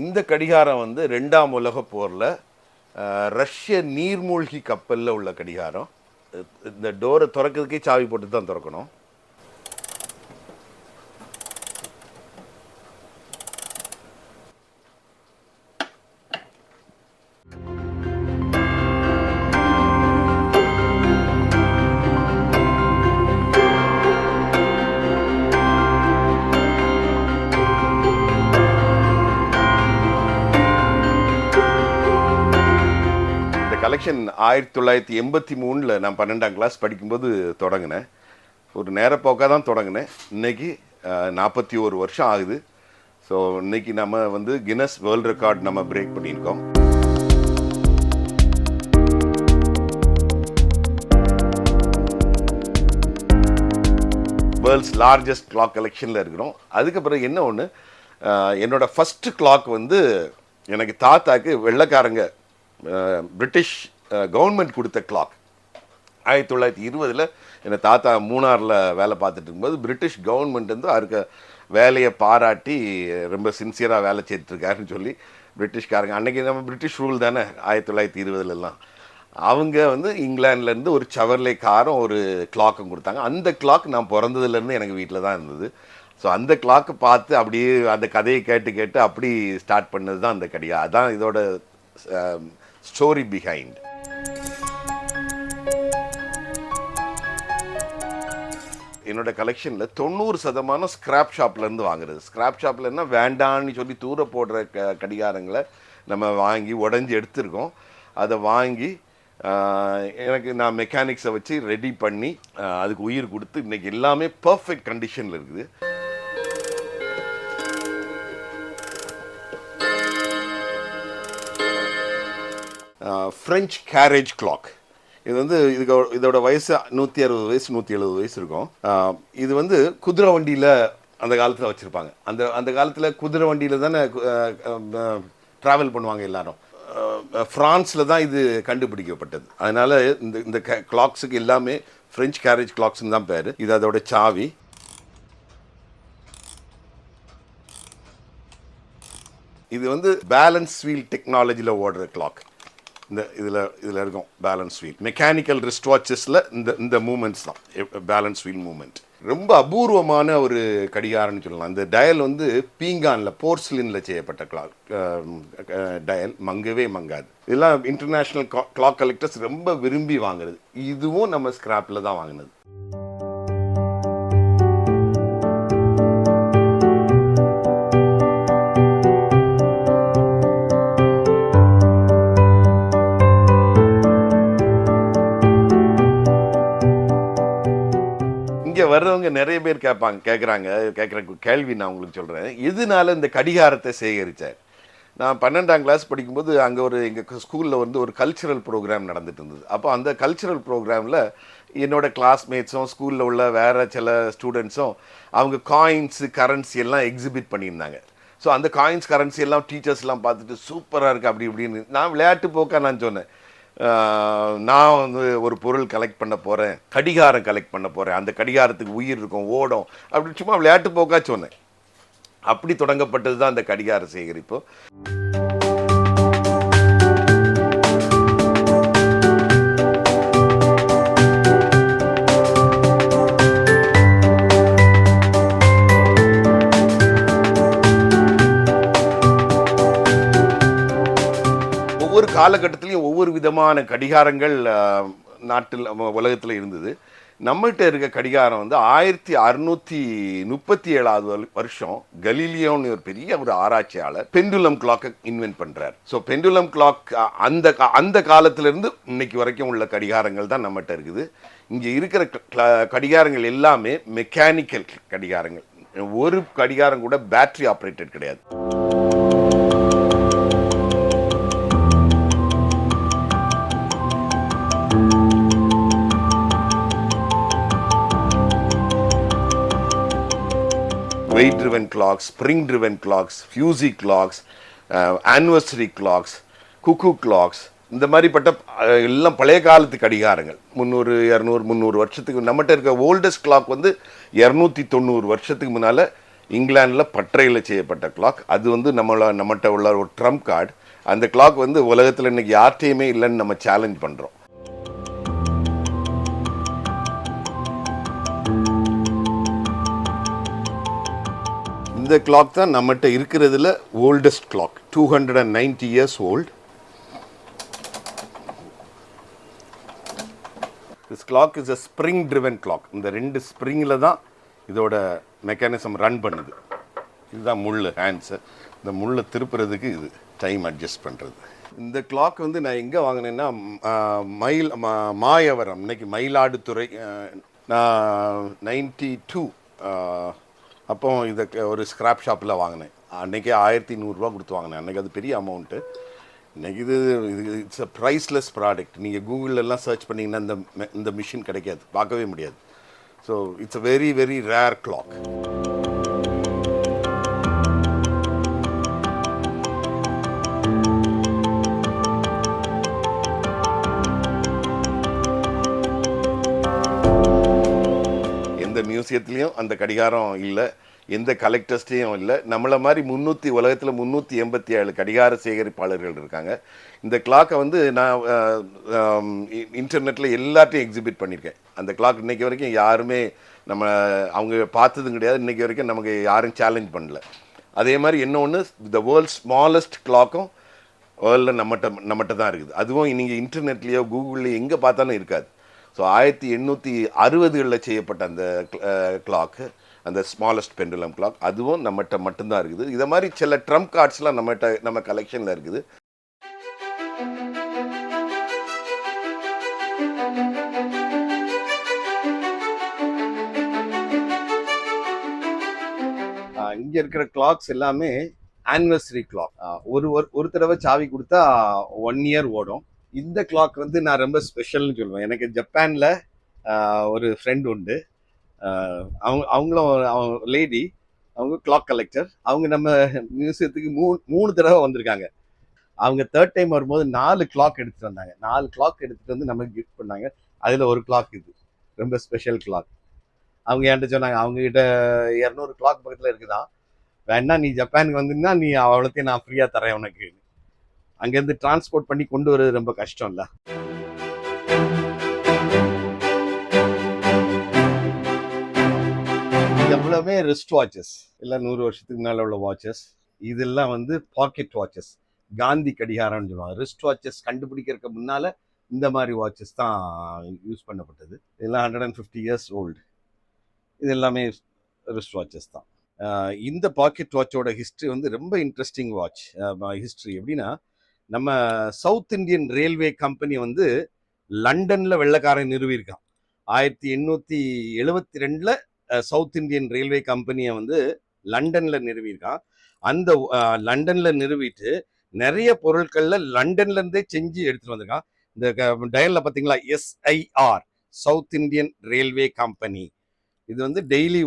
இந்த கடிகாரம் வந்து 2ஆம் உலகப் போரில் ரஷ்ய நீர்மூழ்கி கப்பலில் உள்ள கடிகாரம். இந்த டோரை திறக்கிறதுக்கே சாவி போட்டு தான் திறக்கணும். கலெக்ஷன் 1983 நான் 12ஆம் கிளாஸ் படிக்கும்போது தொடங்கினேன். ஒரு நேரப்போக்காக தான் தொடங்கினேன். இன்னைக்கு 41 வருஷம் ஆகுது. ஸோ இன்னைக்கு நம்ம வந்து கின்னஸ் வேர்ல்ட் ரெக்கார்ட் நம்ம பிரேக் பண்ணியிருக்கோம். வேர்ல்ட்ஸ் லார்ஜஸ்ட் கிளாக் கலெக்ஷனில் இருக்கிறோம். அதுக்கப்புறம் என்ன ஒன்று, என்னோட ஃபஸ்ட்டு கிளாக் வந்து எனக்கு தாத்தாக்கு வெள்ளைக்காரங்க பிரிட்டிஷ் கவர்மெண்ட் கொடுத்த கிளாக். 1920 என்னை தாத்தா மூணாரில் வேலை பார்த்துட்டு இருக்கும்போது பிரிட்டிஷ் கவர்மெண்ட் வந்து அவருக்கு வேலையை பாராட்டி ரொம்ப சின்சியராக வேலை செய்துருக்காருன்னு சொல்லி பிரிட்டிஷ்காரங்க, அன்றைக்கி நம்ம பிரிட்டிஷ் ரூல் தானே 1920 அவங்க வந்து இங்கிலாந்துலேருந்து ஒரு செவர்லே காரும் ஒரு கிளாக்கும் கொடுத்தாங்க. அந்த கிளாக் நான் பிறந்ததுலேருந்து எனக்கு வீட்டில் தான் இருந்தது. ஸோ அந்த கிளாக்கு பார்த்து அப்படியே அந்த கதையை கேட்டு கேட்டு அப்படி ஸ்டார்ட் பண்ணது தான் அந்த கடிகாரம். அதான் இதோட ஸ்டோரி பிஹைண்ட். என்னோட கலெக்ஷனில் 90% ஸ்கிராப் ஷாப்லேருந்து வாங்குறது. ஸ்கிராப் ஷாப்லன்னா வேண்டான்னு சொல்லி தூர போடுற கடிகாரங்களை நம்ம வாங்கி உடஞ்சி எடுத்துருக்கோம். அதை வாங்கி எனக்கு நான் மெக்கானிக்ஸை வச்சு ரெடி பண்ணி அதுக்கு உயிர் கொடுத்து இன்றைக்கி எல்லாமே பர்ஃபெக்ட் கண்டிஷனில் இருக்குது. French garage clock. இது வந்து இதோட வயசு 160 வயசு 170 வயசு இருக்கும். இது வந்து குதிரை வண்டியில் அந்த காலத்தில் வச்சுருப்பாங்க. அந்த காலத்தில் குதிரை வண்டியில் தானே ட்ராவல் பண்ணுவாங்க எல்லாரும். ஃப்ரான்ஸில் தான் இது கண்டுபிடிக்கப்பட்டது. அதனால் இந்த கிளாக்ஸுக்கு எல்லாமே ஃப்ரெஞ்ச் கேரேஜ் கிளாக்ஸ்ன்னு தான் பேர். இது அதோட சாவி. இது வந்து பேலன்ஸ் வீல் டெக்னாலஜியில் ஓடுற கிளாக். இதில் இருக்கும் பேலன்ஸ் வீல். மெக்கானிக்கல் ரிஸ்ட் வாட்சஸில் இந்த மூமெண்ட்ஸ் தான் பேலன்ஸ் வீல் மூமெண்ட். ரொம்ப அபூர்வமான ஒரு கடிகாரம்னு சொல்லலாம். இந்த டயல் வந்து பீங்கானில் போர்சிலினில் செய்யப்பட்ட கிளாக் டயல், மங்கவே மங்காது. இதெல்லாம் இன்டர்நேஷ்னல் கிளாக் கலெக்டர்ஸ் ரொம்ப விரும்பி வாங்குறது. இதுவும் நம்ம ஸ்கிராப்பில் தான் வாங்கினது. இங்கே வர்றவங்க நிறைய பேர் கேட்குற கேள்வி நான் உங்களுக்கு சொல்கிறேன். எதனால இந்த கடிகாரத்தை சேகரித்தார்? நான் 12ஆம் கிளாஸ் படிக்கும்போது அங்கே எங்கள் ஸ்கூலில் வந்து ஒரு கல்ச்சுரல் ப்ரோக்ராம் நடந்துட்டு இருந்தது. அப்போ அந்த கல்ச்சுரல் ப்ரோக்ராமில் என்னோட கிளாஸ்மேட்ஸும் ஸ்கூலில் உள்ள வேறு சில ஸ்டூடெண்ட்ஸும் அவங்க காயின்ஸு கரன்சி எல்லாம் எக்ஸிபிட் பண்ணியிருந்தாங்க. ஸோ அந்த காயின்ஸ் கரன்சி எல்லாம் டீச்சர்ஸ்லாம் பார்த்துட்டு சூப்பராக இருக்குது அப்படி இப்படின்னு. நான் விளையாட்டு போக்காக நான் சொன்னேன், நான் வந்து ஒரு பொருள் கலெக்ட் பண்ண போகிறேன், கடிகாரம் கலெக்ட் பண்ண போகிறேன், அந்த கடிகாரத்துக்கு உயிர் இருக்கும், ஓடும் அப்படின்னு சும்மா விளையாட்டு போக்கா சொன்னேன். அப்படி தொடங்கப்பட்டது தான் அந்த கடிகார சேகரிப்பு. ஒவ்வொரு காலகட்டத்திலையும் ஒவ்வொரு விதமான கடிகாரங்கள் நாட்டில் உலகத்தில் இருந்தது. நம்மகிட்ட இருக்க கடிகாரம் வந்து 1637 வருஷம் கலீலியோன்னு ஒரு பெரிய ஒரு ஆராய்ச்சியாளர் பெண்டுலம் கிளாக்கை இன்வென்ட் பண்ணுறார். ஸோ பெண்டுலம் கிளாக் அந்த காலத்திலிருந்து இன்னைக்கு வரைக்கும் உள்ள கடிகாரங்கள் தான் நம்மகிட்ட இருக்குது. இங்கே இருக்கிற கடிகாரங்கள் எல்லாமே மெக்கானிக்கல் கடிகாரங்கள். ஒரு கடிகாரம் கூட பேட்டரி ஆப்ரேட்டட் கிடையாது. weight driven clocks, spring driven clocks, fusee clocks, anniversary clocks, cuckoo clocks, இந்த மாதிரிப்பட்ட எல்லாம் பழைய காலத்து கடிகாரங்கள். 300 வருஷத்துக்கு நம்மகிட்ட இருக்க ஓல்டஸ்ட் கிளாக் வந்து 290 வருஷத்துக்கு முன்னால் இங்கிலாந்தில் பட்டறையில் செய்யப்பட்ட கிளாக். அது வந்து நம்மகிட்ட உள்ள ஒரு ட்ரம்ப் கார்டு. அந்த கிளாக் வந்து உலகத்தில் இன்னைக்கு யார்ட்டையுமே இல்லைன்னு நம்ம சேலஞ்ச் பண்ணுறோம். இந்த கிளாக் தான் நம்மகிட்ட இருக்கிறதுல oldest clock, 290 years old. This clock is a spring driven clock. இந்த 2 ஸ்ப்ரிங்கில் தான் இதோட மெக்கானிசம் ரன் பண்ணுது. இதுதான் முள் ஹேண்ட்ஸு. இந்த முள்ளை திருப்புறதுக்கு இது டைம் அட்ஜஸ்ட் பண்ணுறது. இந்த கிளாக் வந்து நான் எங்கே வாங்கினேன்னா மாயவரம், இன்னைக்கு மயிலாடுதுறை. நான் 92 அப்போ இதை ஒரு ஸ்கிராப் ஷாப்பில் வாங்கினேன். அன்றைக்கே 1100 கொடுத்து வாங்கினேன். அன்றைக்கி அது பெரிய அமௌண்ட்டு. இன்றைக்கி இது இட்ஸ் அ ப்ரைஸ்லெஸ் ப்ராடக்ட். நீங்கள் கூகுளெல்லாம் சர்ச் பண்ணிங்கன்னா இந்த மிஷின் கிடைக்காது, பார்க்கவே முடியாது. So it's a very very rare clock. எந்த மியூசியத்துலேயும் அந்த கடிகாரம் இல்லை, எந்த கலெக்டர்ஸ்டையும் இல்லை. நம்மளை மாதிரி உலகத்தில் 387 கடிகார சேகரிப்பாளர்கள் இருக்காங்க. இந்த கிளாக்கை வந்து நான் இன்டர்நெட்டில் எல்லாத்தையும் எக்ஸிபிட் பண்ணியிருக்கேன். அந்த கிளாக் இன்றைக்கி வரைக்கும் யாருமே அவங்க பார்த்ததும் கிடையாது. இன்றைக்கி வரைக்கும் நமக்கு யாரும் சேலஞ்ச் பண்ணல. அதே மாதிரி இன்னொன்று, த வேர்ல்ட் ஸ்மாலஸ்ட் கிளாக்கும் வேர்ல்டில் நம்மகிட்ட தான் இருக்குது. அதுவும் நீங்கள் இன்டர்நெட்லேயோ கூகுள்லேயோ எங்கே பார்த்தாலும் இருக்காது. ஸோ 1860களில் செய்யப்பட்ட அந்த கிளாக்கு, அந்த ஸ்மாலஸ்ட் பெண்டுலம் கிளாக், அதுவும் நம்மகிட்ட மட்டும்தான் இருக்குது. இதை மாதிரி சில ட்ரம்ப் கார்ட்ஸ்லாம் நம்ம கலெக்ஷனில் இருக்குது. இங்கே இருக்கிற கிளாக்ஸ் எல்லாமே ஆனிவர்சரி கிளாக். ஒரு தடவை சாவி கொடுத்தா 1 year ஓடும். இந்த கிளாக் வந்து நான் ரொம்ப ஸ்பெஷல்னு சொல்லுவேன். எனக்கு ஜப்பானில் ஒரு ஃப்ரெண்ட் உண்டு. அவங்களும் லேடி, அவங்க கிளாக் கலெக்டர். அவங்க நம்ம மியூசியத்துக்கு 3 தடவை வந்திருக்காங்க. அவங்க 3rd டைம் வரும்போது 4 கிளாக் எடுத்துகிட்டு வந்தாங்க. 4 கிளாக் எடுத்துகிட்டு வந்து நமக்கு கிஃப்ட் பண்ணாங்க. அதில் ஒரு கிளாக் இது ரொம்ப ஸ்பெஷல் கிளாக். அவங்க என்கிட்ட சொன்னாங்க, அவங்ககிட்ட 200 கிளாக் பக்கத்தில் இருக்குதான், வேணா நீ ஜப்பானுக்கு வந்தீங்கன்னா நீ அவ்வளோத்தையும் நான் ஃப்ரீயாக தரேன் உனக்கு. அங்கேருந்து டிரான்ஸ்போர்ட் பண்ணி கொண்டு வர்றது ரொம்ப கஷ்டம் இல்லை. எவ்வளவுமே ரிஸ்ட் வாட்சஸ், இல்லை 100 வருஷத்துக்கு மேலே உள்ள வாட்சஸ். இதெல்லாம் வந்து பாக்கெட் வாட்சஸ், காந்தி கடிகாரம்னு சொல்லுவாங்க. ரிஸ்ட் வாட்சஸ் கண்டுபிடிக்கிறதுக்கு முன்னால் இந்த மாதிரி வாட்சஸ் தான் யூஸ் பண்ணப்பட்டது. இதெல்லாம் 150 years old. இது எல்லாமே ரிஸ்ட் வாட்சஸ் தான். இந்த பாக்கெட் வாட்சோட ஹிஸ்ட்ரி வந்து ரொம்ப இன்ட்ரெஸ்டிங் வாட்ச் ஹிஸ்ட்ரி. எப்படின்னா, நம்ம சவுத் இந்தியன் ரயில்வே கம்பெனி வந்து லண்டனில் வெள்ளைக்காரன் நிறுவியிருக்கான். 1872 சவுத் இந்தியன் ரயில்வே கம்பெனியை வந்து லண்டனில் நிறுவியிருக்கான். அந்த லண்டனில் நிறுவிட்டு நிறைய பொருட்களில் லண்டன்லேருந்தே செஞ்சு எடுத்துகிட்டு வந்திருக்கான். இந்த டயலில் பார்த்தீங்களா, SIR, south Indian railway company. இது வந்து டெய்லி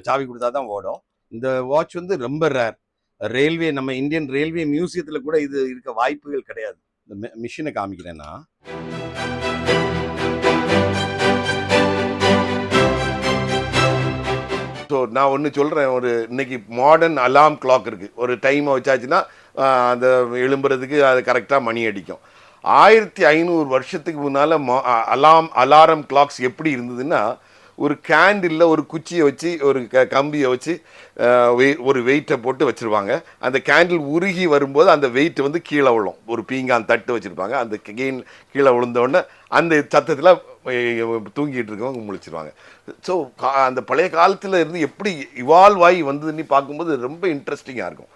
சாவி கொடுத்தா தான் ஓடும். இந்த வாட்ச் வந்து ரொம்ப ரேர். ரயில்வே, நம்ம இந்தியன் ரயில்வே மியூசியத்தில் கூட இது இருக்க வாய்ப்புகள் கிடையாது. இந்த மிஷினை காமிக்கிறேன்னா, ஸோ நான் ஒன்று சொல்கிறேன். இன்னைக்கு மாடர்ன் அலாம் கிளாக் இருக்குது. ஒரு டைமை வச்சாச்சுன்னா அந்த எழும்புறதுக்கு அது கரெக்டாக மணி அடிக்கும். 1500 வருஷத்துக்கு முன்னால் அலாரம் கிளாக்ஸ் எப்படி இருந்ததுன்னா, ஒரு கேண்டிலில் ஒரு குச்சியை வச்சு, ஒரு கம்பியை வச்சு ஒரு வெயிட்டை போட்டு வச்சுருவாங்க. அந்த கேண்டில் உருகி வரும்போது அந்த வெயிட் வந்து கீழே விழும். ஒரு பீங்கான் தட்டு வச்சுருப்பாங்க. அந்த கீழே விழுந்தோடனே அந்த சத்தத்தில் தூங்கிட்டு இருக்கவங்க முழிச்சிருவாங்க. ஸோ அந்த பழைய காலத்தில் இருந்து எப்படி இவால்வ் ஆகி வந்ததுன்னு பார்க்கும்போது ரொம்ப இன்ட்ரெஸ்டிங்காக இருக்கும்.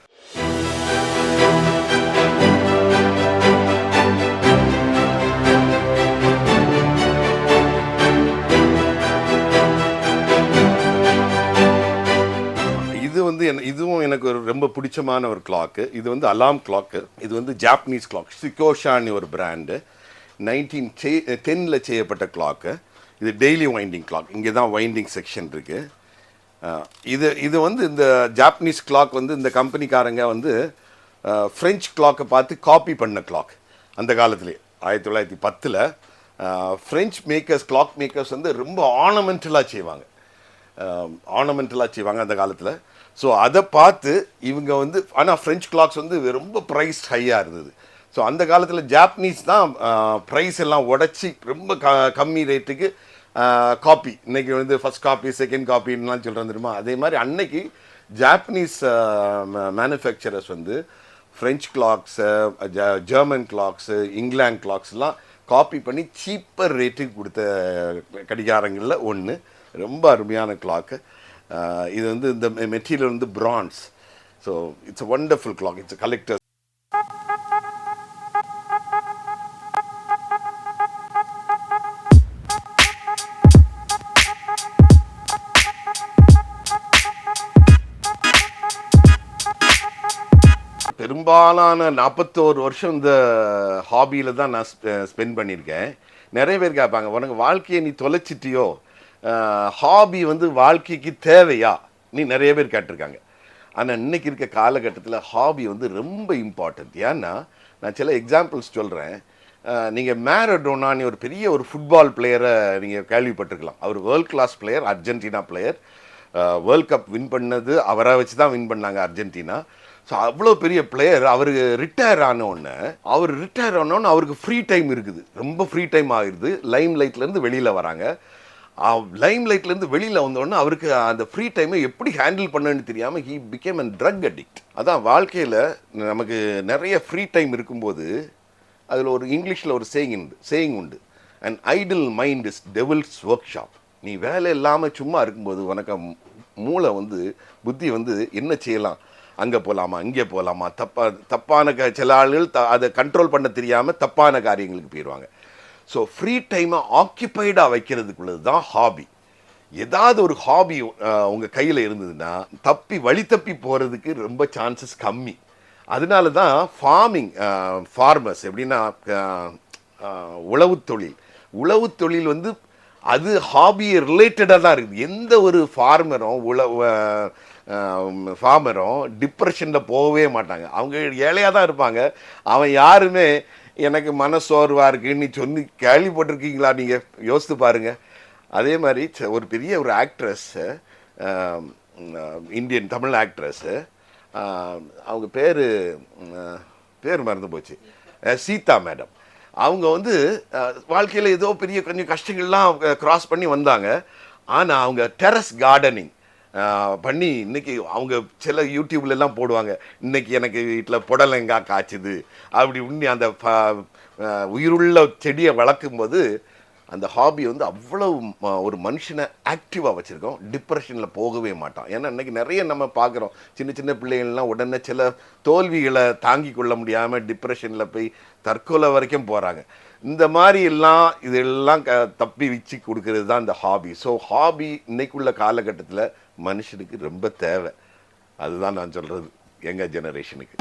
இதுவும் எனக்கு ஒரு ரொம்ப பிடிச்சமான ஒரு கிளாக்கு. இது வந்து அலாம் கிளாக்கு. இது வந்து ஜாப்பனீஸ் கிளாக், சிகோஷான்னு ஒரு பிராண்டு. 1910 செய்யப்பட்ட கிளாக்கு. இது டெய்லி வைண்டிங் கிளாக். இங்கே தான் வைண்டிங் செக்ஷன் இருக்குது. இது வந்து இந்த ஜாப்பனீஸ் கிளாக் வந்து இந்த கம்பெனிக்காரங்க வந்து ஃப்ரெஞ்ச் கிளாக்கை பார்த்து காப்பி பண்ண கிளாக். அந்த காலத்துலேயே 1910 ஃப்ரெஞ்ச் கிளாக் மேக்கர்ஸ் வந்து ரொம்ப ஆர்னமெண்டலாக செய்வாங்க அந்த காலத்தில். ஸோ அதை பார்த்து இவங்க வந்து, ஆனால் ஃப்ரெஞ்ச் கிளாக்ஸ் வந்து ரொம்ப ப்ரைஸ் ஹையாக இருந்தது. ஸோ அந்த காலத்தில் ஜாப்பனீஸ் தான் ப்ரைஸ் எல்லாம் உடச்சி ரொம்ப கம்மி ரேட்டுக்கு காப்பி, இன்றைக்கி வந்து ஃபஸ்ட் காப்பி செகண்ட் காப்பின்லாம் சொல்கிறேன் தெரியுமா, அதே மாதிரி அன்னைக்கு ஜாப்பனீஸ் மேனுஃபேக்சரர்ஸ் வந்து French clocks, German clocks, England கிளாக்ஸ்லாம் காப்பி பண்ணி சீப்பர் ரேட்டுக்கு கொடுத்த கடிகாரங்களில் ஒன்று. ரொம்ப அருமையான கிளாக்கு. இது வந்து இந்த மெட்டீரியல் வந்து France. So it's a wonderful clock. It's collector. பெரும்பாலான 41 வருஷம் இந்த ஹாபியில் தான் நான் ஸ்பெண்ட் பண்ணியிருக்கேன். நிறைய பேர் கேட்பாங்க, உனக்கு வாழ்க்கையை நீ தொலைச்சிட்டியோ, ஹாபி வந்து வாழ்க்கைக்கு தேவையா, நீ நிறைய பேர் கேட்டிருக்காங்க. ஆனால் இன்னைக்கு இருக்க காலகட்டத்தில் ஹாபி வந்து ரொம்ப இம்பார்ட்டன்ட். ஏன்னா நான் சில எக்ஸாம்பிள்ஸ் சொல்கிறேன். நீங்கள் மேரடோனான்னு ஒரு பெரிய ஒரு ஃபுட்பால் பிளேயரை நீங்கள் கேள்விப்பட்டிருக்கலாம். அவர் world class player, Argentina player. World cup win பண்ணது அவரை வச்சு தான் வின் பண்ணாங்க அர்ஜென்டினா. ஸோ அவ்வளோ பெரிய பிளேயர். அவர் ரிட்டையர் ஆனோடனே அவருக்கு ஃப்ரீ டைம் இருக்குது, ரொம்ப ஃப்ரீ டைம் ஆகிடுது. லைம் லைட்லேருந்து வெளியில் வராங்க. லைம் லைட்லேருந்து வெளியில் வந்தோடனே அவருக்கு அந்த ஃப்ரீ டைமை எப்படி ஹேண்டில் பண்ணணுன்னு தெரியாமல் he became an drug addict. அதான் வாழ்க்கையில் நமக்கு நிறைய ஃப்ரீ டைம் இருக்கும்போது அதில் ஒரு இங்கிலீஷில் ஒரு சேயிங் உண்டு, and idle mind is devil's workshop. நீ வேலை இல்லாமல் சும்மா இருக்கும்போது உனக்கு மூளை வந்து, புத்தி வந்து என்ன செய்யலாம், அங்கே போகலாமா இங்கே போகலாமா, தப்பான சில ஆளுகள் அதை கண்ட்ரோல் பண்ண தெரியாமல் தப்பான காரியங்களுக்கு போயிடுவாங்க. ஸோ ஃப்ரீ டைமை ஆக்கியபைடாக வைக்கிறதுக்குள்ளது தான் ஹாபி. ஏதாவது ஒரு ஹாபி உங்கள் கையில் இருந்ததுன்னா வழி தப்பி போகிறதுக்கு ரொம்ப சான்சஸ் கம்மி. அதனால தான் ஃபார்மர்ஸ் எப்படின்னா உழவு தொழில் வந்து அது ஹாபி ரிலேட்டடாக தான் இருக்குது. எந்த ஒரு ஃபார்மரும் டிப்ரெஷனில் போகவே மாட்டாங்க. அவங்க ஏழையாக தான் இருப்பாங்க. அவன் யாருமே எனக்கு மனசோர்வாக இருக்குன்னு சொல்லி கேள்விப்பட்டிருக்கீங்களா? நீங்கள் யோசித்து பாருங்கள். அதே மாதிரி ஒரு பெரிய ஒரு ஆக்ட்ரஸ்ஸு, இந்தியன் தமிழ் ஆக்ட்ரஸ்ஸு, அவங்க பேர் மறந்து போச்சு, சீதா மேடம். அவங்க வந்து வாழ்க்கையில் ஏதோ பெரிய கொஞ்சம் கஷ்டங்கள்லாம் க்ராஸ் பண்ணி வந்தாங்க. ஆனால் அவங்க டெரஸ் கார்டனிங் பண்ணி இன்றைக்கி அவங்க சில யூடியூப்லலாம் போடுவாங்க, இன்றைக்கி எனக்கு வீட்டில் புடலங்காய் காய்ச்சுது அப்படி உண்ணி அந்த உயிருள்ள செடியை வளர்க்கும்போது அந்த ஹாபி வந்து அவ்வளோ ஒரு மனுஷனை ஆக்டிவாக வச்சுருக்கோம். டிப்ரெஷனில் போகவே மாட்டான். ஏன்னா இன்றைக்கி நிறைய நம்ம பார்க்குறோம், சின்ன சின்ன பிள்ளைகள்லாம் உடனே சில தோல்விகளை தாங்கி கொள்ள முடியாமல் டிப்ரெஷனில் போய் தற்கொலை வரைக்கும் போகிறாங்க. இந்த மாதிரி இதெல்லாம் தப்பி வச்சு கொடுக்கறது தான் இந்த ஹாபி. ஸோ ஹாபி இன்னைக்குள்ள காலகட்டத்தில் மனுஷனுக்கு ரொம்ப தேவை. அதுதான் நான் சொல்கிறது எங்கள் ஜெனரேஷனுக்கு.